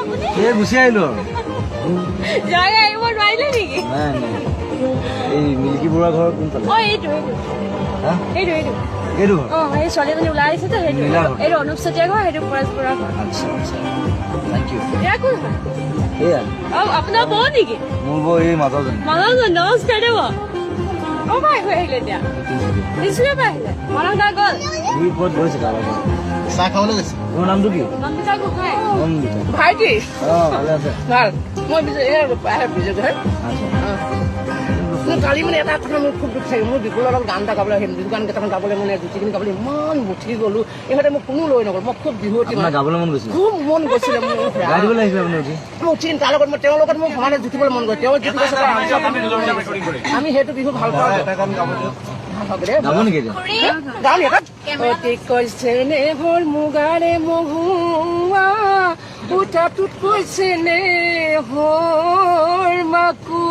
আপুনি এই গুচি আহিলো জয় আহিব নোৱাৰিলে নেকি নাই নাই এই মিল্কী বৰুৱা ঘৰ কোনফালে এইটো হা এইটো এইটো ঘৰ এই ছোৱালীজনী ওলাই আহিছে তো সেইটো নীলা ঘৰ। এইটো অনুপ চেতিয়া ঘৰ সেইটো পৰেশ বৰুৱা ঘৰ আচ্ছা আচ্ছা থেংক ইউ এয়া কোন হয় এয়া আপোনাৰ বৌ নেকি মোৰ বৌ এই মাজৰজনী মানুহজন নমস্কাৰ দেৱ অ ভাই হৈ আহিলে এতিয়া নিশ্চয় পাই আহিলে মানুহ দা গ'ল সি ক'ত গৈছে কাৰোবাৰ ঘৰত চাহ খাবলৈ গৈছে তোমাৰ নামটো কি নন্দিতা গোহাঁই নন্দিতা ভাইটি অঁ ভালে আছে ভাল মই বিজয় ঘৰ আচ্ছা কালি মানে এটা কথা মোৰ খুব দুখ থাকে মোৰ বিপুলৰ লগত গান এটা গাবলৈ হিন্দী গান কেইটামান গাবলৈ মানে দুটিখিনি গাবলৈ ইমান মুঠি গ'লো ইহঁতে মোক কোনো লৈ নগ'ল মই খুব বিহুৱতী আপোনাৰ গাবলৈ মন গৈছিল খুব মন গৈছিলে মোৰ গাই দিবলৈ আহিছিলে আপুনি উঠি মই উঠি তাৰ লগত মই তেওঁৰ লগত মোক সমানে জুঠিবলৈ মন কৰে তেওঁ যিটো কৈছে আমি সেইটো বিহু ভাল পাওঁ গাব নেকি এতিয়া গান এটা কৈছে নে হ'ল মুগাৰে মহুৱা উঠাটোত কৈছে নে হ'ল মাকু